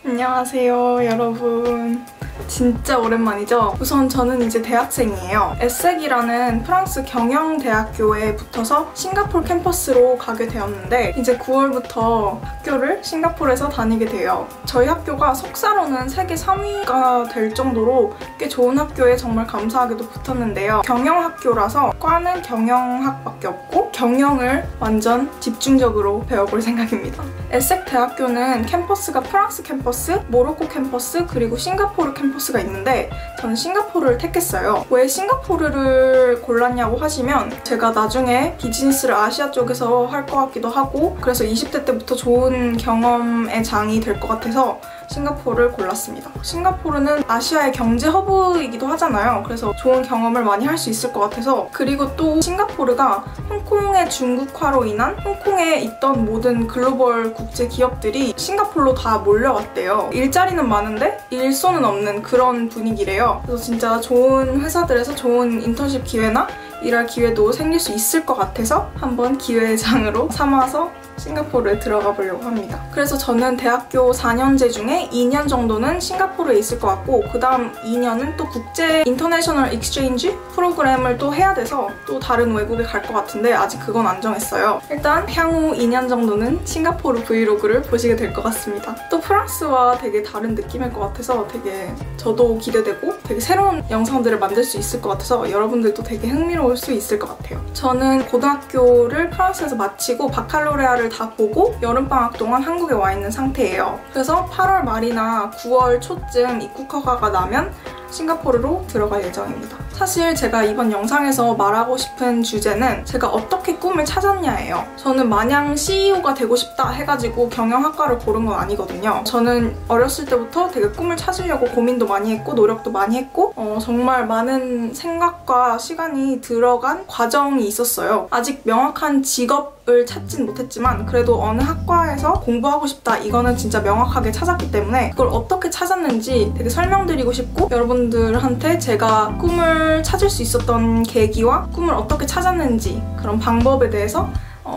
안녕하세요, 여러분. 진짜 오랜만이죠? 우선 저는 이제 대학생이에요. 에섹이라는 프랑스 경영대학교에 붙어서 싱가포르 캠퍼스로 가게 되었는데 이제 9월부터 학교를 싱가포르에서 다니게 돼요. 저희 학교가 석사로는 세계 3위가 될 정도로 꽤 좋은 학교에 정말 감사하게도 붙었는데요. 경영학교라서 과는 경영학밖에 없고 경영을 완전 집중적으로 배워볼 생각입니다. 에섹 대학교는 캠퍼스가 프랑스 캠퍼스, 모로코 캠퍼스, 그리고 싱가포르 캠퍼스가 있는데 저는 싱가포르를 택했어요. 왜 싱가포르를 골랐냐고 하시면 제가 나중에 비즈니스를 아시아 쪽에서 할 것 같기도 하고 그래서 20대 때부터 좋은 경험의 장이 될 것 같아서 싱가포르를 골랐습니다. 싱가포르는 아시아의 경제 허브이기도 하잖아요. 그래서 좋은 경험을 많이 할 수 있을 것 같아서 그리고 또 싱가포르가 홍콩의 중국화로 인한 홍콩에 있던 모든 글로벌 국제 기업들이 싱가포르로 다 몰려왔대요. 일자리는 많은데 일손은 없는 그런 분위기래요. 그래서 진짜 좋은 회사들에서 좋은 인턴십 기회나 일할 기회도 생길 수 있을 것 같아서 한번 기회의 장으로 삼아서 싱가포르에 들어가 보려고 합니다. 그래서 저는 대학교 4년제 중에 2년 정도는 싱가포르에 있을 것 같고 그 다음 2년은 또 국제 인터내셔널 익스체인지 프로그램을 또 해야 돼서 또 다른 외국에 갈 것 같은데 아직 그건 안 정했어요. 일단 향후 2년 정도는 싱가포르 브이로그를 보시게 될 것 같습니다. 또 프랑스와 되게 다른 느낌일 것 같아서 되게 저도 기대되고 되게 새로운 영상들을 만들 수 있을 것 같아서 여러분들도 되게 흥미로울 수 있을 것 같아요. 저는 고등학교를 프랑스에서 마치고 바칼로레아를 다 보고 여름방학 동안 한국에 와 있는 상태예요. 그래서 8월 말이나 9월 초쯤 입국 허가가 나면 싱가포르로 들어갈 예정입니다. 사실 제가 이번 영상에서 말하고 싶은 주제는 제가 어떻게 꿈을 찾았냐예요. 저는 마냥 CEO가 되고 싶다 해가지고 경영학과를 고른 건 아니거든요. 저는 어렸을 때부터 되게 꿈을 찾으려고 고민도 많이 했고 노력도 많이 했고 정말 많은 생각과 시간이 들어간 과정이 있었어요. 아직 명확한 직업을 찾진 못했지만 그래도 어느 학과에서 공부하고 싶다 이거는 진짜 명확하게 찾았기 때문에 그걸 어떻게 찾았는지 되게 설명드리고 싶고 여러분들한테 제가 꿈을 찾을 수 있었던 계기와 꿈을 어떻게 찾았는지 그런 방법에 대해서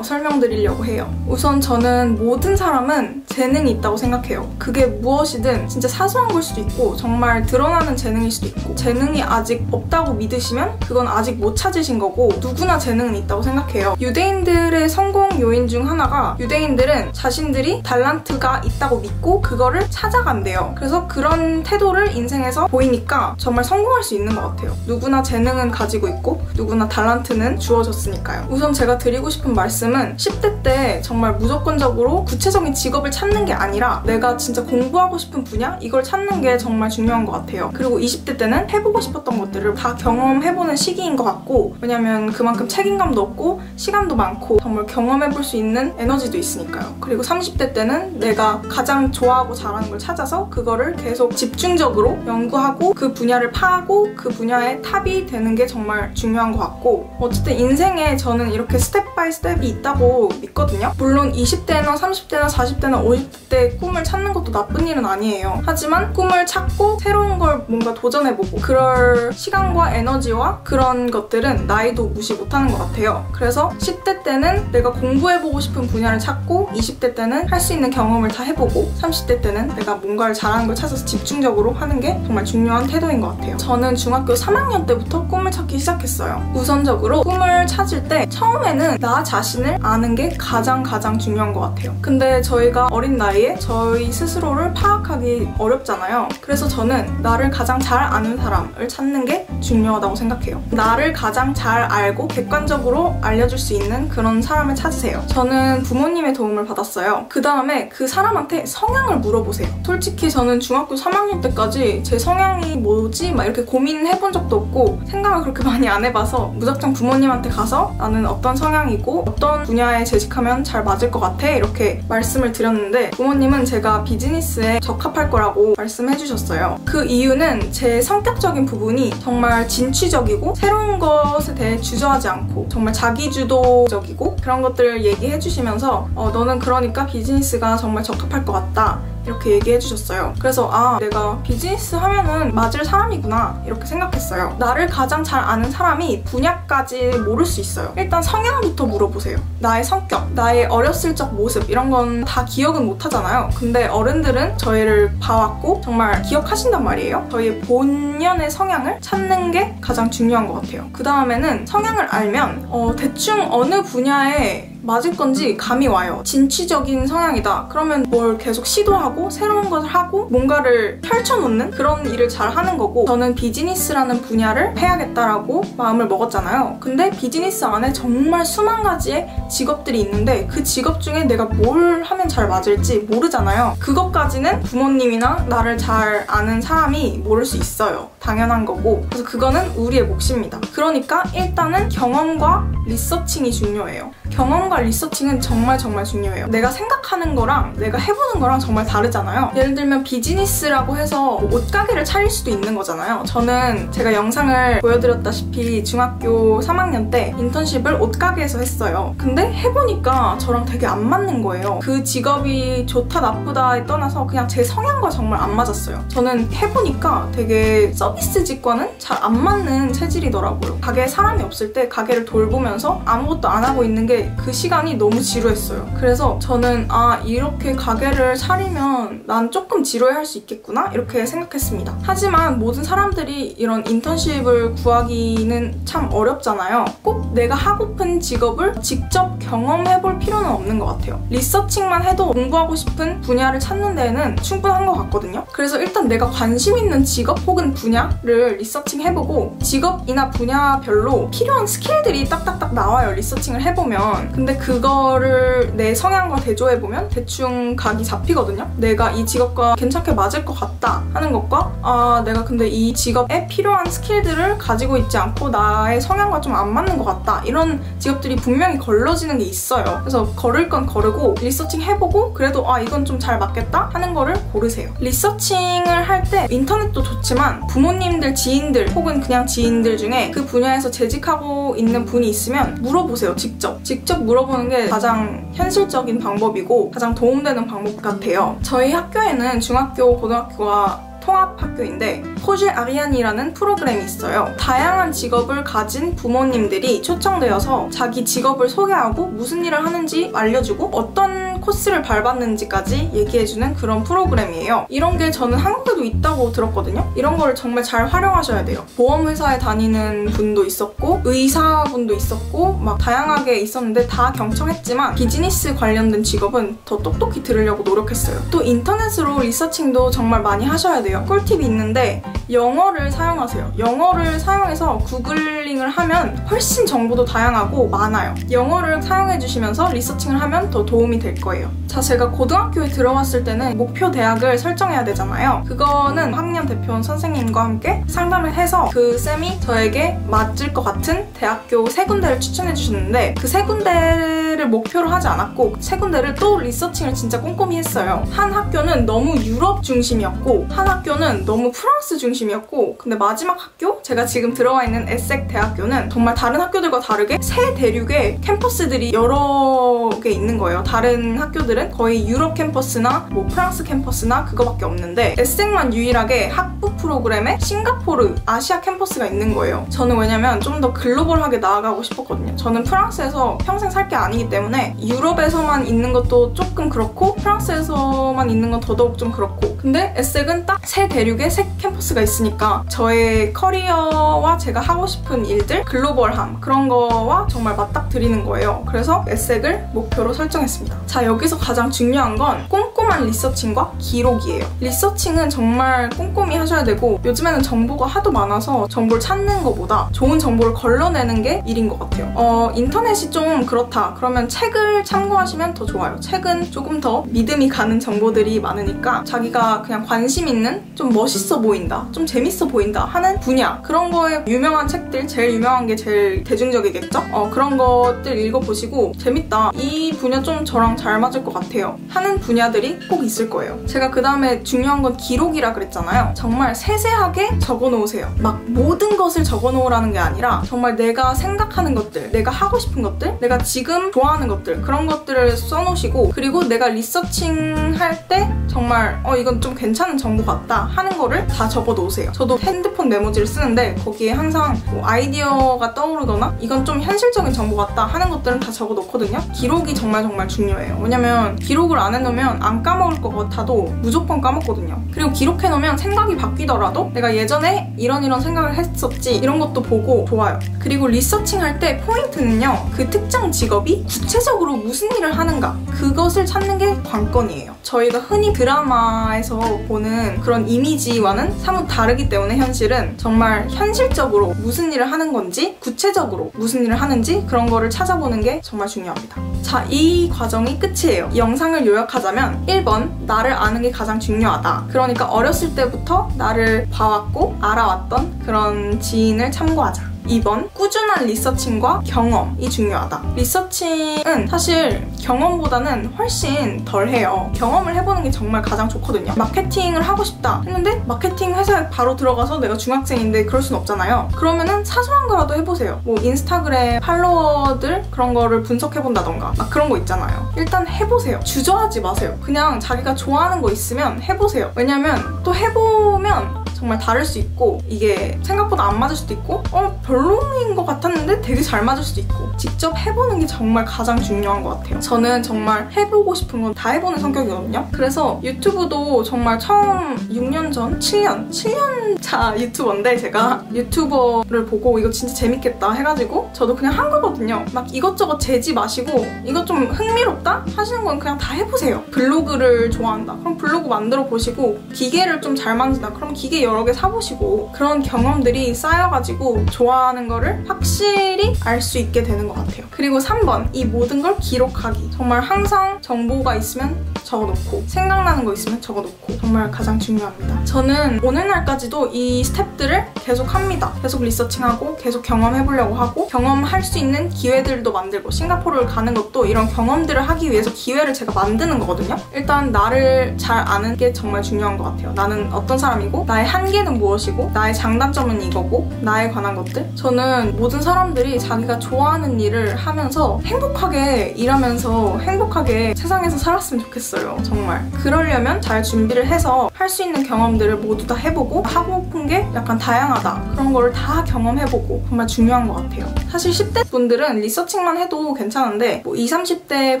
설명드리려고 해요. 우선 저는 모든 사람은 재능이 있다고 생각해요. 그게 무엇이든 진짜 사소한 걸 수도 있고 정말 드러나는 재능일 수도 있고 재능이 아직 없다고 믿으시면 그건 아직 못 찾으신 거고 누구나 재능은 있다고 생각해요. 유대인들의 성공 요인 중 하나가 유대인들은 자신들이 달란트가 있다고 믿고 그거를 찾아간대요. 그래서 그런 태도를 인생에서 보이니까 정말 성공할 수 있는 것 같아요. 누구나 재능은 가지고 있고 누구나 달란트는 주어졌으니까요. 우선 제가 드리고 싶은 말씀은 10대 때 정말 무조건적으로 구체적인 직업을 찾는 게 아니라 내가 진짜 공부하고 싶은 분야? 이걸 찾는 게 정말 중요한 것 같아요. 그리고 20대 때는 해보고 싶었던 것들을 다 경험해보는 시기인 것 같고 왜냐면 그만큼 책임감도 없고 시간도 많고 정말 경험해볼 수 있는 에너지도 있으니까요. 그리고 30대 때는 내가 가장 좋아하고 잘하는 걸 찾아서 그거를 계속 집중적으로 연구하고 그 분야를 파고 그 분야의 탑이 되는 게 정말 중요한 것 같고 어쨌든 인생에 저는 이렇게 스텝 바이 스텝이 있다고 믿거든요. 물론 20대나 30대나 40대나 50대 꿈을 찾는 것도 나쁜 일은 아니에요. 하지만 꿈을 찾고 새로운 걸 뭔가 도전해보고 그럴 시간과 에너지와 그런 것들은 나이도 무시 못하는 것 같아요. 그래서 10대 때는 내가 공부해보고 싶은 분야를 찾고 20대 때는 할 수 있는 경험을 다 해보고 30대 때는 내가 뭔가를 잘하는 걸 찾아서 집중적으로 하는 게 정말 중요한 태도인 것 같아요. 저는 중학교 3학년 때부터 꿈을 찾기 시작했어요. 우선적으로 꿈을 찾을 때 처음에는 나 자신을 아는 게 가장 중요한 것 같아요. 근데 저희가 어린 나이에 저희 스스로를 파악하기 어렵잖아요. 그래서 저는 나를 가장 잘 아는 사람을 찾는 게 중요하다고 생각해요. 나를 가장 잘 알고 객관적으로 알려줄 수 있는 그런 사람을 찾으세요. 저는 부모님의 도움을 받았어요. 그 다음에 그 사람한테 성향을 물어보세요. 솔직히 저는 중학교 3학년 때까지 제 성향이 뭐지? 막 이렇게 고민해본 적도 없고 생각을 그렇게 많이 안 해봐서 무작정 부모님한테 가서 나는 어떤 성향이고 어떤 분야에 재직하면 잘 맞을 것 같아 이렇게 말씀을 드렸는데 부모님은 제가 비즈니스에 적합할 거라고 말씀해주셨어요. 그 이유는 제 성격적인 부분이 정말 진취적이고 새로운 것에 대해 주저하지 않고 정말 자기주도적이고 그런 것들을 얘기해주시면서 너는 그러니까 비즈니스가 정말 적합할 것 같다 이렇게 얘기해 주셨어요. 그래서 아, 내가 비즈니스 하면은 맞을 사람이구나 이렇게 생각했어요. 나를 가장 잘 아는 사람이 분야까지 모를 수 있어요. 일단 성향부터 물어보세요. 나의 성격, 나의 어렸을 적 모습 이런 건 다 기억은 못 하잖아요. 근데 어른들은 저희를 봐왔고 정말 기억하신단 말이에요. 저희의 본연의 성향을 찾는 게 가장 중요한 것 같아요. 그 다음에는 성향을 알면 대충 어느 분야에 맞을 건지 감이 와요. 진취적인 성향이다. 그러면 뭘 계속 시도하고 새로운 것을 하고 뭔가를 펼쳐놓는 그런 일을 잘 하는 거고, 저는 비즈니스라는 분야를 해야겠다라고 마음을 먹었잖아요. 근데 비즈니스 안에 정말 수만 가지의 직업들이 있는데 그 직업 중에 내가 뭘 하면 잘 맞을지 모르잖아요. 그것까지는 부모님이나 나를 잘 아는 사람이 모를 수 있어요. 당연한 거고. 그래서 그거는 우리의 몫입니다. 그러니까 일단은 경험과 리서칭이 중요해요. 경험과 리서칭은 정말 중요해요. 내가 생각하는 거랑 내가 해보는 거랑 정말 다르잖아요. 예를 들면 비즈니스라고 해서 옷가게를 차릴 수도 있는 거잖아요. 저는 제가 영상을 보여드렸다시피 중학교 3학년 때 인턴십을 옷가게에서 했어요. 근데 해보니까 저랑 되게 안 맞는 거예요. 그 직업이 좋다 나쁘다에 떠나서 그냥 제 성향과 정말 안 맞았어요. 저는 해보니까 되게 서비스직과는 잘 안 맞는 체질이더라고요. 가게에 사람이 없을 때 가게를 돌보면서 아무것도 안 하고 있는 게 그 시간이 너무 지루했어요. 그래서 저는 아, 이렇게 가게를 차리면 난 조금 지루해할 수 있겠구나 이렇게 생각했습니다. 하지만 모든 사람들이 이런 인턴십을 구하기는 참 어렵잖아요. 꼭 내가 하고픈 직업을 직접 경험해볼 필요는 없는 것 같아요. 리서칭만 해도 공부하고 싶은 분야를 찾는 데에는 충분한 것 같거든요. 그래서 일단 내가 관심 있는 직업 혹은 분야를 리서칭해보고 직업이나 분야별로 필요한 스킬들이 딱딱딱 나와요. 리서칭을 해보면. 근데 그거를 내 성향과 대조해보면 대충 각이 잡히거든요. 내가 이 직업과 괜찮게 맞을 것 같다 하는 것과 아, 내가 근데 이 직업에 필요한 스킬들을 가지고 있지 않고 나의 성향과 좀 안 맞는 것 같다. 이런 직업들이 분명히 걸러지는 게 있어요. 그래서 걸을 건 거르고 리서칭 해보고 그래도 아, 이건 좀 잘 맞겠다 하는 거를 고르세요. 리서칭을 할 때 인터넷도 좋지만 부모님들, 지인들 혹은 그냥 지인들 중에 그 분야에서 재직하고 있는 분이 있으면 물어보세요. 직접 물어보는 게 가장 현실적인 방법이고 가장 도움되는 방법 같아요. 저희 학교에는 중학교, 고등학교가 통합학교인데 포즈 아리안이라는 프로그램이 있어요. 다양한 직업을 가진 부모님들이 초청되어서 자기 직업을 소개하고 무슨 일을 하는지 알려주고 어떤 코스를 밟았는지까지 얘기해주는 그런 프로그램이에요. 이런 게 저는 한국에도 있다고 들었거든요. 이런 거를 정말 잘 활용하셔야 돼요. 보험회사에 다니는 분도 있었고 의사분도 있었고 막 다양하게 있었는데 다 경청했지만 비즈니스 관련된 직업은 더 똑똑히 들으려고 노력했어요. 또 인터넷으로 리서칭도 정말 많이 하셔야 돼요. 꿀팁이 있는데 영어를 사용하세요. 영어를 사용해서 구글링을 하면 훨씬 정보도 다양하고 많아요. 영어를 사용해주시면서 리서칭을 하면 더 도움이 될 거예요. 자, 제가 고등학교에 들어왔을 때는 목표 대학을 설정해야 되잖아요. 그거는 학년 대표원 선생님과 함께 상담을 해서 그 쌤이 저에게 맞을 것 같은 대학교 3군데를 추천해 주셨는데 그 3군데를 목표로 하지 않았고 3군데를 또 리서칭을 진짜 꼼꼼히 했어요. 한 학교는 너무 유럽 중심이었고 한 학교는 너무 프랑스 중심이었고 근데 마지막 학교, 제가 지금 들어와 있는 에섹 대학교는 정말 다른 학교들과 다르게 세 대륙의 캠퍼스들이 여러 개 있는 거예요. 다른 학교들은 거의 유럽 캠퍼스나 뭐 프랑스 캠퍼스나 그거밖에 없는데 에섹만 유일하게 학부 프로그램에 싱가포르, 아시아 캠퍼스가 있는 거예요. 저는 왜냐면 좀 더 글로벌하게 나아가고 싶었거든요. 저는 프랑스에서 평생 살 게 아니기 때문에 유럽에서만 있는 것도 조금 그렇고 프랑스에서만 있는 건 더더욱 좀 그렇고 근데 에섹은 딱 세 대륙에 세 캠퍼스가 있으니까 저의 커리어와 제가 하고 싶은 일들, 글로벌함 그런 거와 정말 맞닥뜨리는 거예요. 그래서 에섹을 목표로 설정했습니다. 자, 여기서 가장 중요한 건 꼼꼼한 리서칭과 기록이에요. 리서칭은 정말 꼼꼼히 하셔야 되고 요즘에는 정보가 하도 많아서 정보를 찾는 것보다 좋은 정보를 걸러내는 게 일인 것 같아요. 인터넷이 좀 그렇다 그러면 책을 참고하시면 더 좋아요. 책은 조금 더 믿음이 가는 정보들이 많으니까 자기가 그냥 관심 있는 좀 멋있어 보인다, 좀 재밌어 보인다 하는 분야 그런 거에 유명한 책들, 제일 유명한 게 제일 대중적이겠죠? 그런 것들 읽어보시고 재밌다, 이 분야 좀 저랑 잘 잘 맞을 것 같아요. 하는 분야들이 꼭 있을 거예요. 제가 그 다음에 중요한 건 기록이라 그랬잖아요. 정말 세세하게 적어놓으세요. 막 모든 것을 적어놓으라는 게 아니라 정말 내가 생각하는 것들, 내가 하고 싶은 것들, 내가 지금 좋아하는 것들, 그런 것들을 써놓으시고, 그리고 내가 리서칭 할 때 정말 이건 좀 괜찮은 정보 같다 하는 거를 다 적어놓으세요. 저도 핸드폰 메모지를 쓰는데 거기에 항상 뭐 아이디어가 떠오르거나 이건 좀 현실적인 정보 같다 하는 것들은 다 적어놓거든요. 기록이 정말 중요해요. 왜냐면 기록을 안 해놓으면 안 까먹을 것 같아도 무조건 까먹거든요. 그리고 기록해놓으면 생각이 바뀌더라도 내가 예전에 이런 생각을 했었지 이런 것도 보고 좋아요. 그리고 리서칭 할 때 포인트는요, 그 특정 직업이 구체적으로 무슨 일을 하는가, 그것을 찾는 게 관건이에요. 저희가 흔히 드라마에서 보는 그런 이미지와는 사뭇 다르기 때문에 현실은 정말 현실적으로 무슨 일을 하는 건지, 구체적으로 무슨 일을 하는지 그런 거를 찾아보는 게 정말 중요합니다. 자, 이 과정이 끝이에요. 이 영상을 요약하자면 1번, 나를 아는 게 가장 중요하다. 그러니까 어렸을 때부터 나를 봐왔고 알아왔던 그런 지인을 참고하자. 2번, 꾸준한 리서칭과 경험이 중요하다. 리서칭은 사실 경험보다는 훨씬 덜해요. 경험을 해보는 게 정말 가장 좋거든요. 마케팅을 하고 싶다 했는데 마케팅 회사에 바로 들어가서 내가 중학생인데 그럴 순 없잖아요. 그러면은 사소한 거라도 해보세요. 뭐 인스타그램 팔로워들 그런 거를 분석해본다던가 막 그런 거 있잖아요. 일단 해보세요. 주저하지 마세요. 그냥 자기가 좋아하는 거 있으면 해보세요. 왜냐면 또 해보면 정말 다를 수 있고, 이게 생각보다 안 맞을 수도 있고 별로인 것 같았는데 되게 잘 맞을 수도 있고, 직접 해보는 게 정말 가장 중요한 것 같아요. 저는 정말 해보고 싶은 건 다 해보는 성격이거든요. 그래서 유튜브도 정말 처음 6년 전? 7년 차 유튜버인데, 제가 유튜버를 보고 이거 진짜 재밌겠다 해가지고 저도 그냥 한 거거든요. 막 이것저것 재지 마시고 이거 좀 흥미롭다 하시는 건 그냥 다 해보세요. 블로그를 좋아한다, 그럼 블로그 만들어 보시고, 기계를 좀 잘 만진다, 그럼 기계 여러 개 사보시고, 그런 경험들이 쌓여가지고 좋아하는 거를 확실히 알 수 있게 되는 것 같아요. 그리고 3번, 이 모든 걸 기록하기. 정말 항상 정보가 있으면 적어놓고, 생각나는 거 있으면 적어놓고, 정말 가장 중요합니다. 저는 오늘날까지도 이 스텝들을 계속 합니다. 계속 리서칭하고 계속 경험해보려고 하고, 경험할 수 있는 기회들도 만들고, 싱가포르를 가는 것도 이런 경험들을 하기 위해서 기회를 제가 만드는 거거든요. 일단 나를 잘 아는 게 정말 중요한 것 같아요. 나는 어떤 사람이고, 나의 한계는 무엇이고, 나의 장단점은 이거고, 나에 관한 것들. 저는 모든 사람들이 자기가 좋아하는 일을 하면서 행복하게 일하면서 행복하게 세상에서 살았으면 좋겠어요. 정말. 그러려면 잘 준비를 해서 할 수 있는 경험들을 모두 다 해보고, 하고 싶은 게 약간 다양하다, 그런 거를 다 경험해보고, 정말 중요한 것 같아요. 사실 10대 분들은 리서칭만 해도 괜찮은데 뭐 20, 30대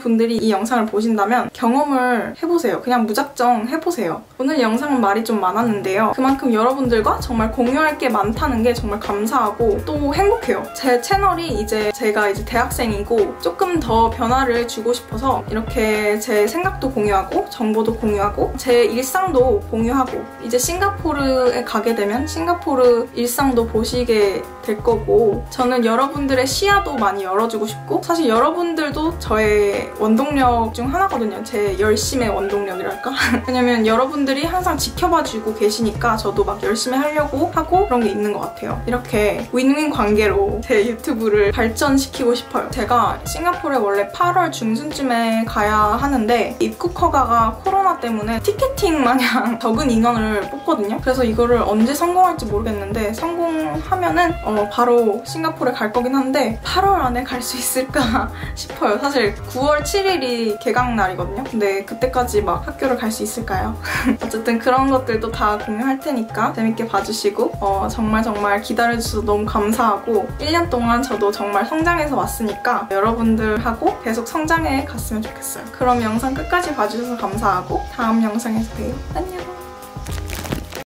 분들이 이 영상을 보신다면 경험을 해보세요. 그냥 무작정 해보세요. 오늘 영상은 말이 좀 많았는데요. 그만큼 여러분들과 정말 공유할 게 많다는 게 정말 감사하고 또 행복해요. 제 채널이 제가 이제 대학생이고 조금 더 변화를 주고 싶어서 이렇게 제 생각도 공유하고 정보도 공유하고 제 일상도 공유하고, 이제 싱가포르에 가게 되면 싱가포르 일상도 보시게 될 거고, 저는 여러분들의 시야도 많이 열어주고 싶고, 사실 여러분들도 저의 원동력 중 하나거든요. 제 열심의 원동력이랄까? 왜냐면 여러분들이 항상 지켜봐주고 계시니까 저도 막 열심히 하려고 하고 그런 게 있는 것 같아요. 이렇게 윈윈 관계로 제 유튜브를 발전시키고 싶어요. 제가 싱가포르에 원래 8월 중순쯤에 가야 하는데 입국 허가가 코로나 때문에 티켓팅 마냥 적은 인원을 뽑거든요. 그래서 이거를 언제 성공할지 모르겠는데, 성공하면은 바로 싱가포르에 갈 거긴 한데 8월 안에 갈 수 있을까 싶어요. 사실 9월 7일이 개강 날이거든요. 근데 그때까지 막 학교를 갈 수 있을까요? 어쨌든 그런 것들도 다 공유할 테니까 재밌게 봐주시고, 정말 기다려주셔서 너무 감사하고, 1년 동안 저도 정말 성장해서 왔으니까 여러분들하고 계속 성장해 갔으면 좋겠어요. 그럼 영상 끝까지 봐주셔서 감사하고 다음 영상에서 봬요. 안녕!